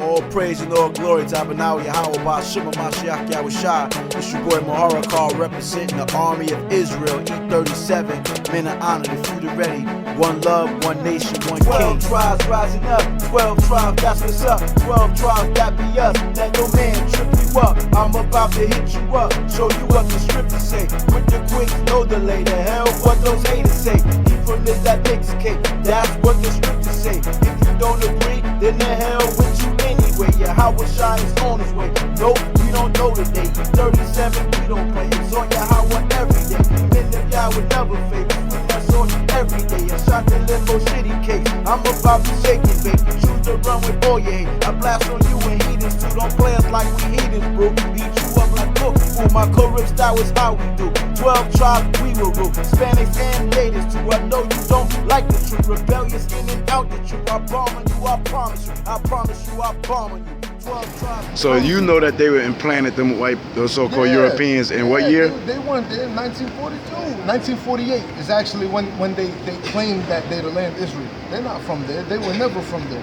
All praise and all glory to Tabernacle, Yahweh, Ba'ashima, Mashiach, Yahushua. It's your boy Mahara Carl representing the army of Israel, E37. Men of honor, the feud ready. One love, one nation, one king. 12 tribes rising up, 12 tribes, that's what's up. 12 tribes, that be us. Let no man trip you up. I'm about to hit you up, show you what the scriptures say. With the quick, no delay. The hell what those haters say. Eat from this, that makes cake. That's what the scriptures say. If you don't agree, then the hell with you anyway. Yeah, Yahushua is on his way. Nope, we don't know the day. 37, we don't play. It's on Yahweh every day. Even if Yahweh never fake, that's on every day. I shot the limbo shitty cake. I'm about to shake it, baby. Choose to run with all your hate. I blast on you and heathens too. Don't play us like we heathens, bro. Beat you up like cook. Ooh, my Carib style is how we do. 12 tribes, we will rule. Hispanics and natives too. I know you don't like the truth. Rebellious in and out the truth. I bomb you, I promise you. I promise you, I bomb you. 12 tribes. So you know that they were implanted, those so-called Europeans, in what year? They weren't there in 1942. 1948 is actually when they claimed that they're the land of Israel. They're not from there. They were never from there.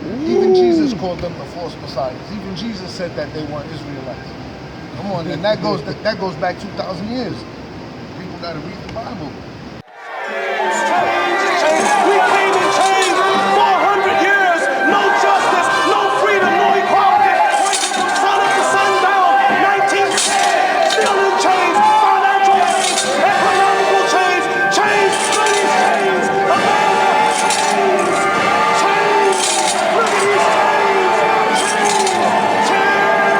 Ooh. Even Jesus called them the false messiahs. Even Jesus said that they weren't Israelites. Come on, and that goes back 2,000 years. People got to read the Bible. We came in chains 400 years, no justice, no freedom, no equality. Sun up to sundown, 19 still in chains, financial chains, economical chains, chains, money chains, America chains, chains. Look at these chains,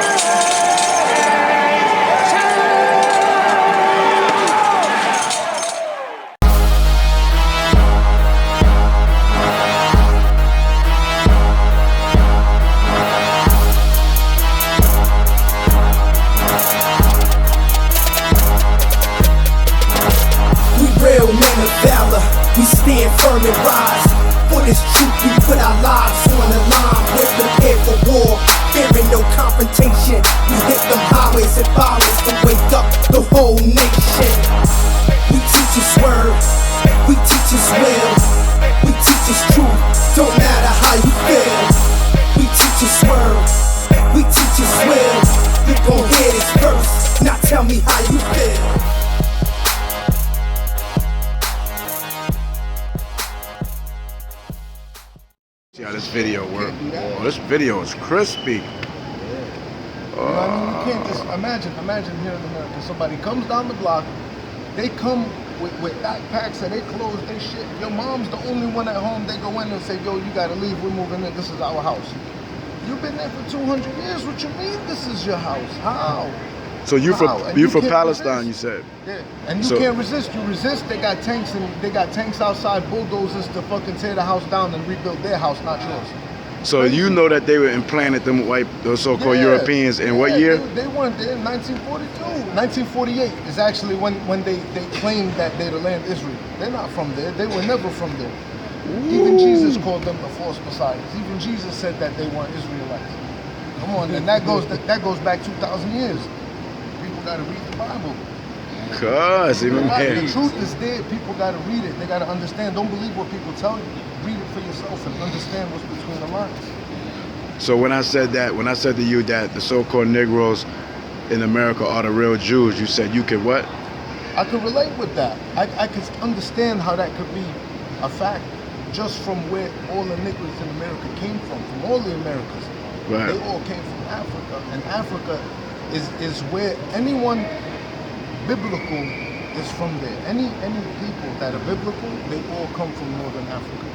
we stand firm and rise. For this truth, we put our lives on the line. We're prepared for war, fearing no confrontation. We hit them highways and byways to wake up the whole nation. We teach His word, we teach His will, we teach His truth, don't matter how you feel. We teach His word, we teach His will. You gon' hear this verse, now tell me how you feel. See how this video works. Oh, this video is crispy. You know what I mean? You can't just imagine here in America, somebody comes down the block, they come with backpacks and they clothes, they shit. Your mom's the only one at home. They go in and say, yo, you gotta leave, we're moving in, this is our house. You've been there for 200 years, what you mean this is your house? How? So you for Palestine, resist. You said? Yeah, and you can't resist. You resist, they got tanks outside, bulldozers to fucking tear the house down and rebuild their house, not yours. So you know that they were implanted, those so-called Europeans, in what year? They weren't there in 1942. 1948 is actually when they claimed that they're the land of Israel. They're not from there. They were never from there. Ooh. Even Jesus called them the false messiahs. Even Jesus said that they weren't Israelites. Come on, and that goes back 2,000 years. People got to read the Bible. The truth is there. People got to read it. They got to understand. Don't believe what people tell you. Read it for yourself and understand what's between the lines. So when I said to you that the so-called Negroes in America are the real Jews, you said you could what? I could relate with that. I could understand how that could be a fact just from where all the Negroes in America came from all the Americas. Right. They all came from Africa, and Africa is where anyone biblical is from there. Any people that are biblical, they all come from Northern Africa.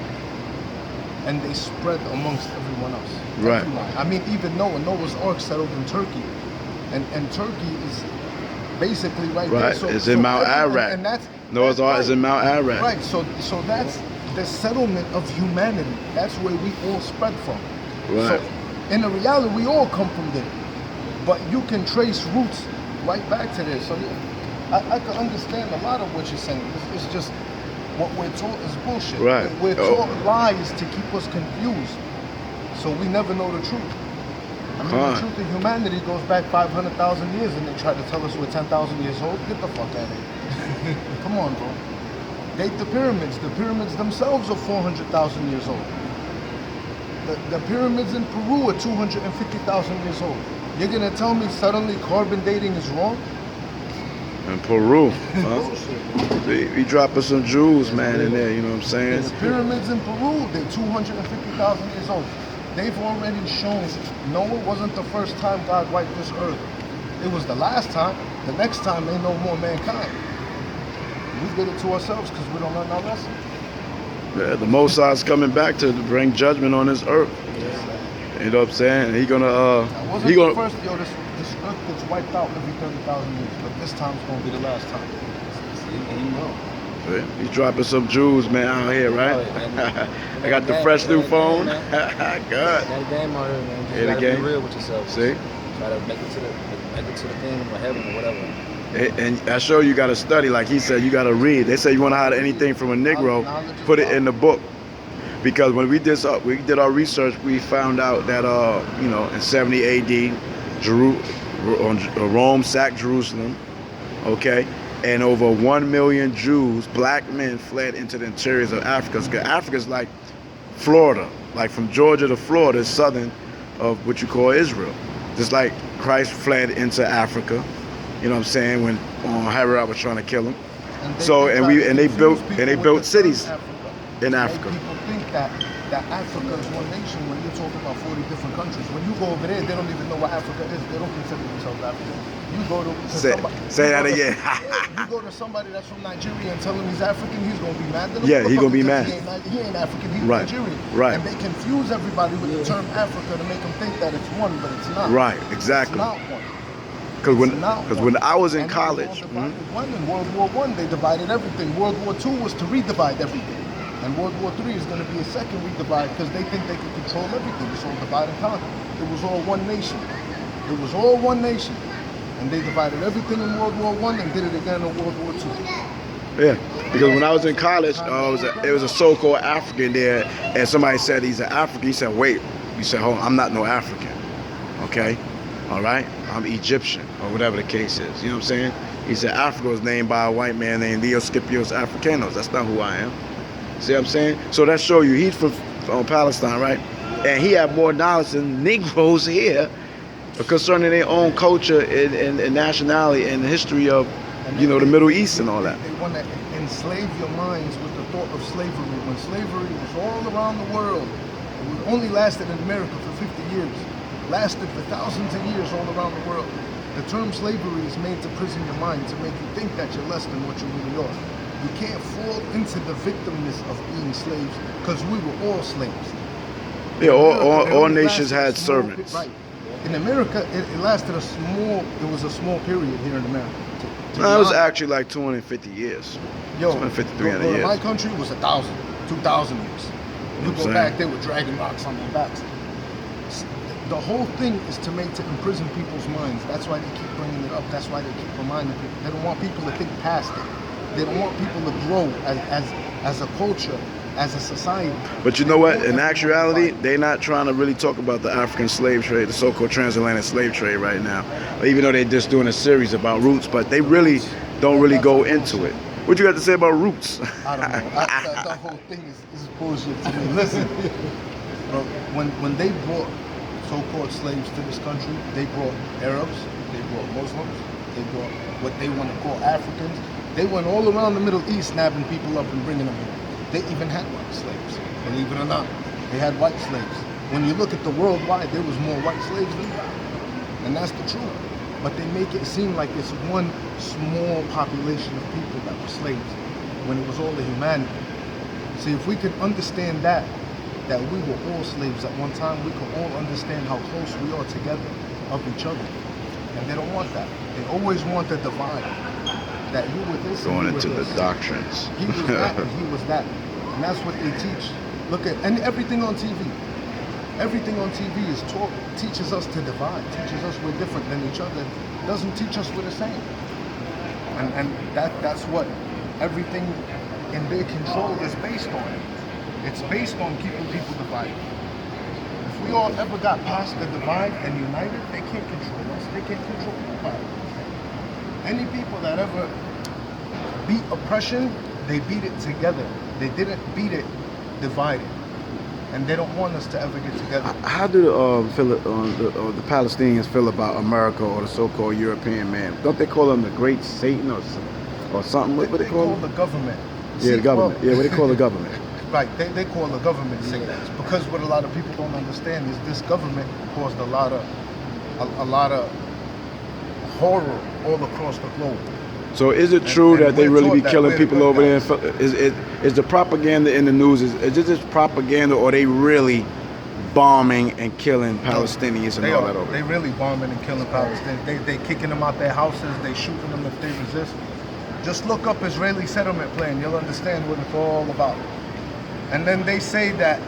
And they spread amongst everyone else. Right. Everyone. I mean, even Noah's Ark settled in Turkey. And Turkey is basically right there. So, it's in Mount Ararat. And that's Noah's Ark is in Mount Ararat. Right, so that's the settlement of humanity. That's where we all spread from. Right. So in the reality, we all come from there. But you can trace roots right back to there. So I can understand a lot of what you're saying. It's just what we're taught is bullshit. Right. We're taught lies to keep us confused. So we never know the truth. I mean, the truth of humanity goes back 500,000 years, and they try to tell us we're 10,000 years old. Get the fuck out of here. Come on, bro. Date the pyramids. The pyramids themselves are 400,000 years old. The pyramids in Peru are 250,000 years old. You're gonna tell me suddenly carbon dating is wrong? In Peru, huh? We dropping some jewels, man, in there. You know what I'm saying? The pyramids in Peru, they're 250,000 years old. They've already shown Noah wasn't the first time God wiped this earth. It was the last time. The next time they no more mankind. We did it to ourselves because we don't learn our lesson. Yeah, the Most High's coming back to bring judgment on this earth. You know what I'm saying? He gonna the first, this earth gets wiped out every 30,000 years, but this time's gonna be the last time. Yeah, he's dropping some jewels, man, out here, right? I got the fresh new phone. Good. Got a game out here, man. Yeah, the game. Be real with yourself. See? Try to make it to the kingdom or heaven or whatever. And I show you got to study, like he said, you got to read. They say you want to hide anything from a Negro, put it in the book. Because when we did our research, we found out that in 70 A.D., Rome sacked Jerusalem, okay, and over 1 million Jews, black men, fled into the interiors of Africa. Because Africa's like Florida, like from Georgia to Florida, is southern of what you call Israel. Just like Christ fled into Africa, you know what I'm saying, when Herod was trying to kill him. And they built cities in Africa. People think that Africa is one nation when you're talking about 40 different countries. When you go over there, they don't even know what Africa is. They don't consider themselves African. You go to say that again. You go to somebody that's from Nigeria and tell him he's African, he's gonna be mad. Yeah, he's gonna be mad. He ain't African, he's right. Nigerian. Right. And they confuse everybody with the term Africa to make them think that it's one, but it's not. Right, exactly. It's not one. Because when I was in college, in World War I, they divided everything. World War II was to redivide everything. And World War III is going to be a second redivide because they think they can control everything. It's all divide and conquer. It was all one nation. It was all one nation. And they divided everything in World War I and did it again in World War II. Yeah, because when I was in college, it was a so-called African there, and somebody said he's an African. He said, wait. He said, hold on, I'm not no African. Okay? All right? I'm Egyptian, or whatever the case is. You know what I'm saying? He said Africa was named by a white man named Leo Scipios Africanos. That's not who I am. See what I'm saying? So that show you he's from Palestine, right? And he had more knowledge than Negroes here concerning their own culture and nationality and the history of, the Middle East and all that. They want to enslave your minds with the thought of slavery. When slavery was all around the world, it only lasted in America for 50 years. Lasted for thousands of years all around the world. The term slavery is made to prison your mind, to make you think that you're less than what you really are. You can't fall into the victimness of being slaves because we were all slaves. Yeah, all nations had servants. Right. In America, it lasted it was a small period here in America. No, it was actually like 250 years. 250, 300 years. My country was 1,000, 2,000 years. You go back, they were dragging rocks on their backs. The whole thing is to imprison people's minds. That's why they keep bringing it up. That's why they keep reminding people. They don't want people to think past it. They don't want people to grow as a culture, as a society. But you know what? In actuality, they're not trying to really talk about the African slave trade, the so-called transatlantic slave trade right now. Even though they're just doing a series about roots, but they really don't really go into it. What you got to say about roots? I don't know. The whole thing is bullshit to me. Listen, bro, when they brought so-called slaves to this country, they brought Arabs, they brought Muslims, they brought what they want to call Africans. They went all around the Middle East snapping people up and bringing them here. They even had white slaves, believe it or not. They had white slaves. When you look at the worldwide, there was more white slaves than black. And that's the truth. But they make it seem like it's one small population of people that were slaves, when it was all the humanity. See, if we could understand that we were all slaves at one time, we could all understand how close we are together of each other. And they don't want that. They always want the divide. That you were this going and into the doctrines. He was that and he was that. And that's what they teach. Look at, and everything on TV. Everything on TV teaches us to divide, teaches us we're different than each other, doesn't teach us we're the same. And that's what everything in their control is based on. It's based on keeping people divided. If we all ever got past the divide and united, they can't control us. They can't control nobody. Any people that ever beat oppression, they beat it together. They didn't beat it divided. and they don't want us to ever get together. How do the Palestinians feel about America or the so-called European man? Don't they call him the Great Satan or something? What They they call call him? the government. Yeah, the government. Yeah, what they call the government? Right, they call the government Satanists, because what a lot of people don't understand is this government caused a lot of horror all across the globe. So is it true And that they we're really taught be that killing we're the people good over there? guys. Is the propaganda in the news, is it just propaganda, or are they really bombing and killing Palestinians and They all are. that over They there? really bombing and killing Palestinians. They kicking them out their houses. They shooting them if they resist. Just look up Israeli settlement plan. You'll understand what it's all about. And then they say that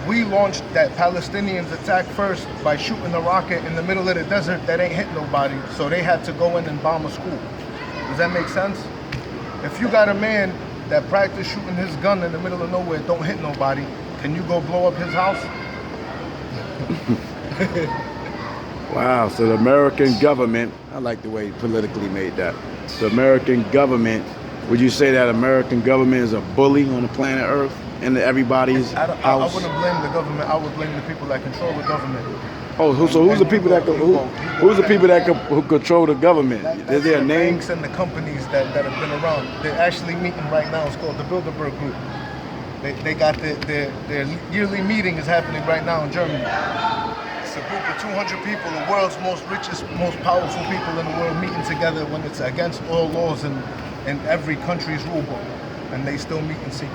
that Palestinians attacked first by shooting a rocket in the middle of the desert that ain't hit nobody. So they had to go in and bomb a school. Does that make sense? If you got a man that practiced shooting his gun in the middle of nowhere, don't hit nobody, can you go blow up his house? Wow, so the American government, I like the way you politically made that. The American government, would you say that American government is a bully on the planet Earth and everybody's I house? wouldn't blame the government. I would blame the people that control the government. Oh, so who's the people that who's the people that who control the government? Is there a the name? banks and the companies that have been around. They're actually meeting right now. It's called the Bilderberg Group. They got their yearly meeting is happening right now in Germany. It's a group of 200 people, the world's most richest, most powerful people in the world, meeting together when it's against all laws in every country's rule book, and they still meet in secret.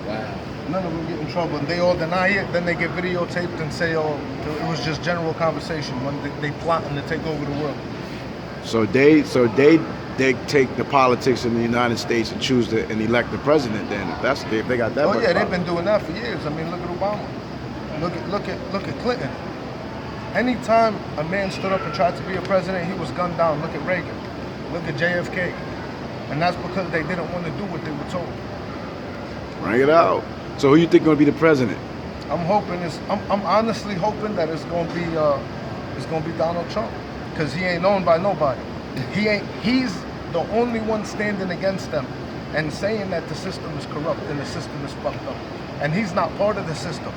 Wow. None of them get in trouble, and they all deny it. Then they get videotaped and say, "Oh, it was just general conversation." When they plotting to take over the world. So they take the politics in the United States and choose and elect the president. Then if they got that. Oh much yeah, power. they've been doing that for years. I mean, look at Obama. Look at Clinton. Anytime a man stood up and tried to be a president, he was gunned down. Look at Reagan. Look at JFK. And that's because they didn't want to do what they were told. Bring it out. So who you think going to be the president? I'm honestly hoping that it's gonna be Donald Trump, because he ain't known by nobody. He's the only one standing against them and saying that the system is corrupt and the system is fucked up. And he's not part of the system.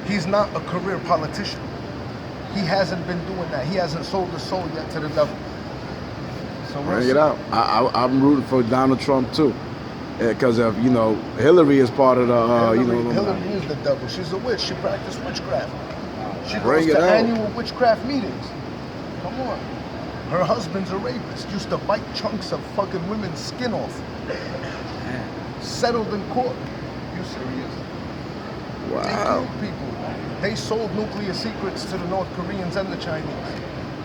He's not a career politician. He hasn't been doing that. He hasn't sold his soul yet to the devil. So Bring it out. I'm rooting for Donald Trump too, because Hillary is part of the Hillary is the devil. She's a witch. She practiced witchcraft. She Bring goes it to out. annual witchcraft meetings. Come on. Her husband's a rapist. Used to bite chunks of fucking women's skin off. Settled in court. You serious? They Wow. killed people. They sold nuclear secrets to the North Koreans and the Chinese.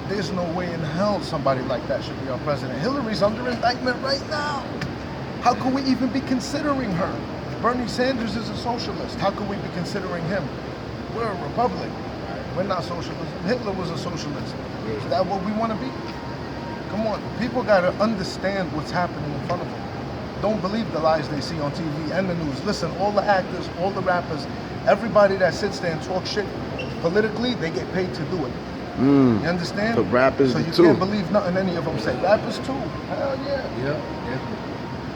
There's no way in hell somebody like that should be our president. Hillary's under indictment right now. How could we even be considering her? Bernie Sanders is a socialist. How could we be considering him? We're a republic. We're not socialism. Hitler was a socialist. Is that what we want to be? Come on. People got to understand what's happening in front of them. Don't believe the lies they see on TV and the news. Listen, all the actors, all the rappers, everybody that sits there and talks shit politically, they get paid to do it. You understand? The rappers so you too. can't believe nothing any of them say. Rappers too. Hell yeah. Yeah.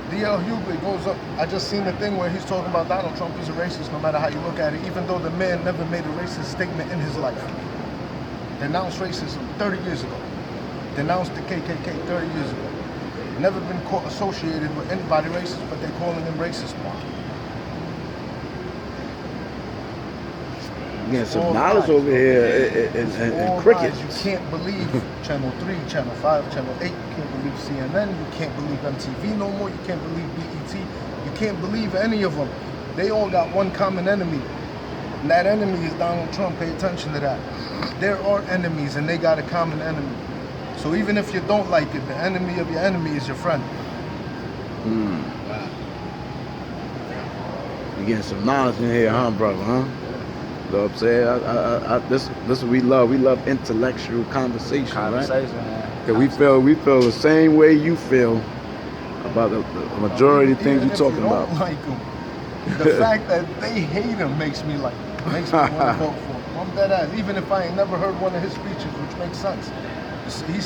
D.L. Hughley goes up. I just seen the thing where he's talking about Donald Trump. He's a racist no matter how you look at it, even though the man never made a racist statement in his life. Denounced racism 30 years ago. Denounced the KKK 30 years ago. Never been caught associated with anybody racist, but they're calling him racist now. Getting some All knowledge lies. over here All and cricket. lies. You can't believe Channel 3, Channel 5, Channel 8. You can't believe CNN. You can't believe MTV no more. You can't believe BET. You can't believe any of them. They all got one common enemy. And that enemy is Donald Trump. Pay attention to that. There are enemies, and they got a common enemy. So even if you don't like it, the enemy of your enemy is your friend. Wow. You getting some knowledge in here, huh, brother? Huh? You know what I'm saying? This what we love. We love intellectual conversation, right? Man. Because we feel the same way you feel about the majority of the things Even you're if talking you don't about. like him, the fact that they hate him makes me like him. Makes me want to vote for him. I'm dead ass. Even if I ain't never heard one of his speeches, which makes sense.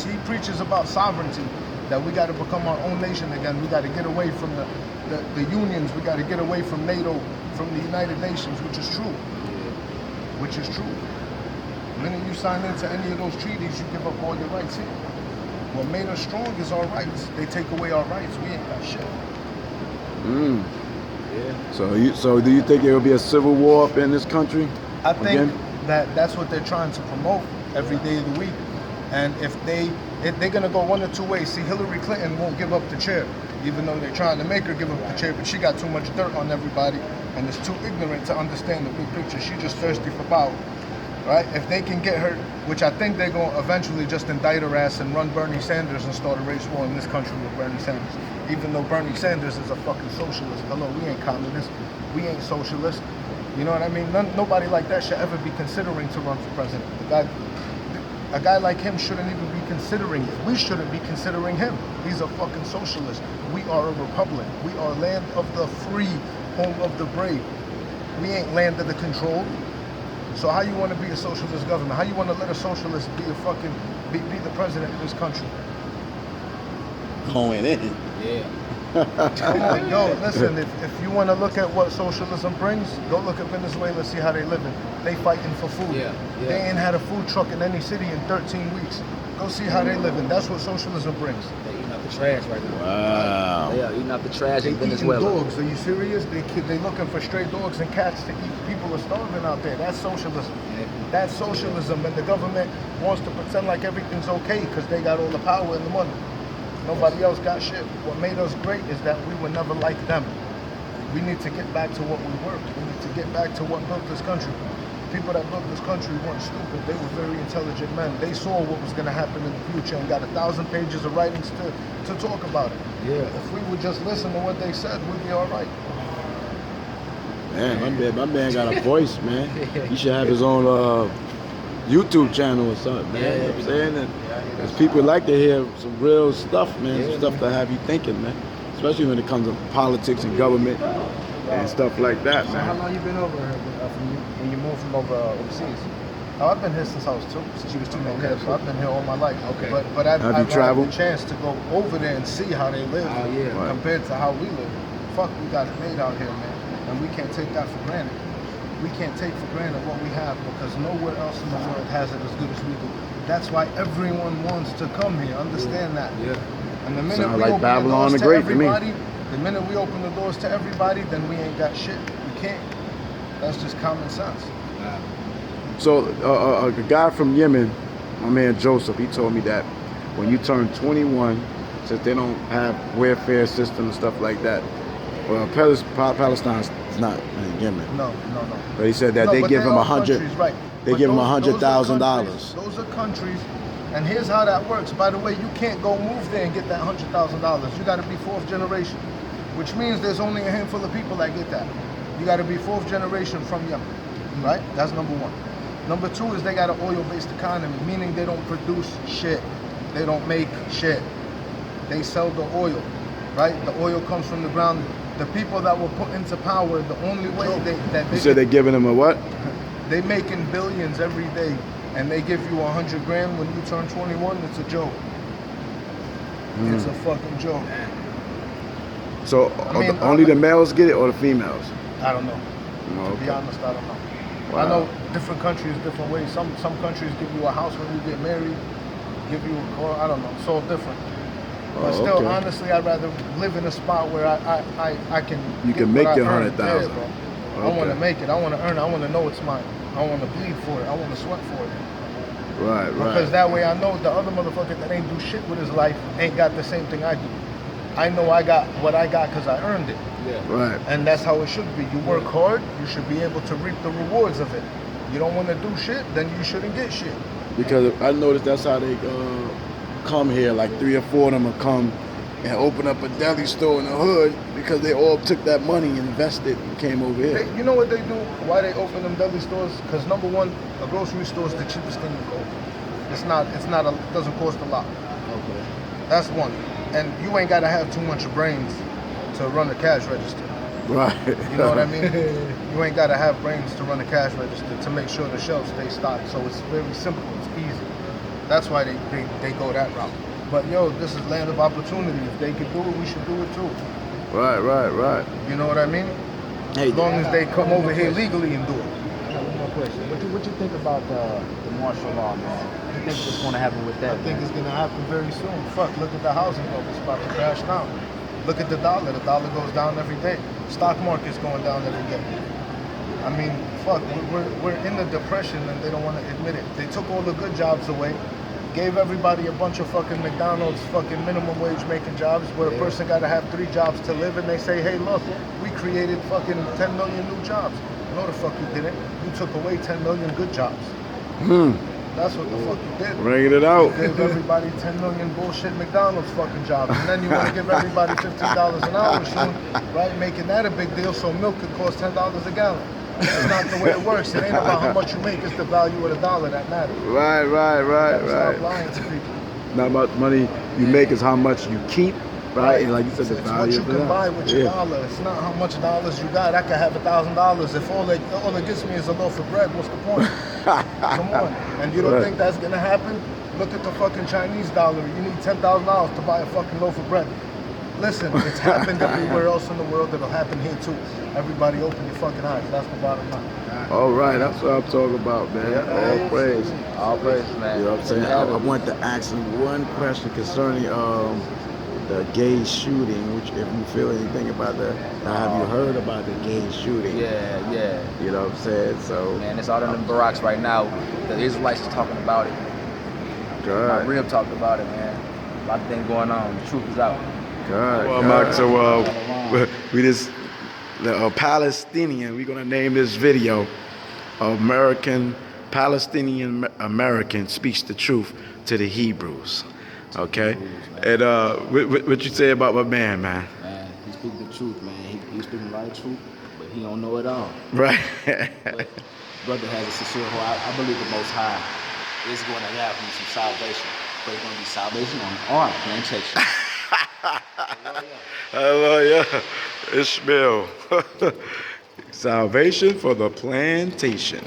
He preaches about sovereignty, that we got to become our own nation again. We got to get away from the the unions. We got to get away from NATO, from the United Nations, which is true. Which is true. The minute you sign into any of those treaties, you give up all your rights here. What made us strong is our rights. They take away our rights. We ain't got shit. Yeah. So do you think there will be a civil war up in this country? I think that's what they're trying to promote every day of the week. And if they're gonna go one or two ways. See, Hillary Clinton won't give up the chair, even though they're trying to make her give up the chair, but she got too much dirt on everybody and is too ignorant to understand the big picture. She's just thirsty for power. Right? If they can get her, which I think they're going to eventually just indict her ass and run Bernie Sanders and start a race war in this country with Bernie Sanders. Even though Bernie Sanders is a fucking socialist. Hello, we ain't communists. We ain't socialists. You know what I mean? Nobody like that should ever be considering to run for president. A guy like him shouldn't even be considering it. We shouldn't be considering him. He's a fucking socialist. We are a republic. We are land of the free, home of the brave. We ain't land of the controlled. So how you want to be a socialist government? How you want to let a socialist be a fucking be the president of this country? Going in. Yeah. Come on, yo, listen, if you want to look at what socialism brings, go look at Venezuela, see how they living. They fighting for food. Yeah. They ain't had a food truck in any city in 13 weeks. Go see how they living. That's what socialism brings. They eating up the trash right now. Wow. They are eating up the trash They in eating Venezuela. dogs. Are you serious? They looking for stray dogs and cats to eat. People are starving out there. That's socialism. That's socialism. And the government wants to pretend like everything's okay because they got all the power and the money. Nobody else got shit. What made us great is that we were never like them. We need to get back to what we were. We need to get back to what built this country. People that built this country weren't stupid. They were very intelligent men. They saw what was going to happen in the future and got 1,000 pages of writings to talk about it. Yeah. If we would just listen to what they said, we'd be all right. Man, my man got a voice, man. He should have his own YouTube channel or something, man. You know what I'm saying? Because people like to hear some real stuff, man. Some stuff that have you thinking, man. Especially when it comes to politics and government and stuff like that, So man. how long you been over here when you moved from overseas? Oh, I've been here since I was 2. Since you was 2, Okay, so I've been here all my life. Okay. But I've Have you traveled? had the chance to go over there and see how they live Oh, yeah. Right. compared to how we live. Fuck, we got it made out here, man. And we can't take that for granted. We can't take for granted what we have because nowhere else in the world has it as good as we do. That's why everyone wants to come here. Understand that. Yeah. And the minute Sound we like open Babylon the the doors to Great to me. everybody, the minute we open the doors to everybody, then we ain't got shit. We can't. That's just common sense. So a guy from Yemen, my man Joseph, he told me that when you turn 21, since they don't have welfare system and stuff like that, well, Palestine's not in Yemen. No. But he said that No, they but give him are 100. countries, right. They But give him those are $100,000. Those are countries, and here's how that works. By the way, you can't go move there and get that $100,000. You got to be 4th generation, which means there's only a handful of people that get that. You got to be 4th generation from Yemen, right? That's number 1. Number 2 is they got an oil-based economy, meaning they don't produce shit. They don't make shit. They sell the oil, right? The oil comes from the ground. The people that were put into power, the only way You said they're giving him a what? they making billions every day, and they give you 100 grand when you turn 21. It's a joke. It's a fucking joke. So I mean, only the males get it or the females? I don't know. Oh, To be okay. honest, I don't know. Wow. I know different countries, different ways. Some countries give you a house when you get married, give you a car. I don't know. It's all different. But still, okay. honestly, I'd rather live in a spot where I can. You get can make what I your earn. 100,000. Yeah, bro. I Okay. want to make it. I want to earn it. I want to know it's mine. I want to bleed for it. I want to sweat for it. Right. Because that way I know the other motherfucker that ain't do shit with his life ain't got the same thing I do. I know I got what I got because I earned it. Yeah. Right. And that's how it should be. You work hard, you should be able to reap the rewards of it. You don't want to do shit, then you shouldn't get shit. Because I noticed that's how they come here. Like 3 or 4 of them will come and open up a deli store in the hood because they all took that money and invested and came over here. You know what they do? Why they open them deli stores? Because number one, a grocery store is the cheapest thing you can open. It doesn't cost a lot. Okay. That's one. And you ain't gotta have too much brains to run a cash register. Right. You know what I mean? You ain't gotta have brains to run a cash register to make sure the shelves stay stocked. So it's very simple, it's easy. That's why they go that route. But yo, this is land of opportunity. If they could do it, we should do it too. Right. You know what I mean? Hey, As long as they come over here legally and do it. I got one more question. What you think about the martial law, man? What you think is going to happen with that? I think it's gonna happen very soon. Fuck, look at the housing bubble. It's about to crash down. Look at the dollar. The dollar goes down every day. Stock market's going down every day. I mean, fuck, we're in a depression and they don't want to admit it. They took all the good jobs away, gave everybody a bunch of fucking McDonald's fucking minimum wage making jobs where a person got to have 3 jobs to live, and they say, hey, look, we created fucking 10 million new jobs. No, the fuck you didn't. You took away 10 million good jobs. That's what the fuck you did. Bringing it out. You gave everybody 10 million bullshit McDonald's fucking jobs, and then you want to give everybody $15 an hour soon, right? Making that a big deal so milk could cost $10 a gallon. That's not the way it works. It ain't about how much you make, it's the value of the dollar that matters. Right. Stop lying to people. Not about money you make, is how much you keep, right? And like you said, the It's value what you of can that. buy with your dollar. It's not how much dollars you got. I could have $1,000. If all it gets me is a loaf of bread, what's the point? Come on. And you don't think that's gonna happen? Look at the fucking Chinese dollar. You need $10,000 to buy a fucking loaf of bread. Listen, it's happened everywhere else in the world. It'll happen here too. Everybody open your fucking eyes. That's the bottom line. All right, that's what I'm talking about, man. All praise. All praise, man. You know what I'm saying? I want to ask you one question concerning the gay shooting. Which, if you feel anything about that, have you heard about the gay shooting? Yeah. You know what I'm saying? So, Man, it's all in the barracks right now. The Israelites is talking about it. My God. rib talked about it, man. A lot of things going on. The truth is out. Well, Mark, so we just the Palestinian. We're gonna name this video Palestinian American speaks the truth to the Hebrews. Okay, and what you say about my man? Man, he speaks the truth, man. He's speaking the right truth, but he don't know it all. Right. But brother has a sincere heart. I believe the Most High is going to have him some salvation, but it's going to be salvation on our plantation. Hallelujah. Ishmael. Salvation for the plantation.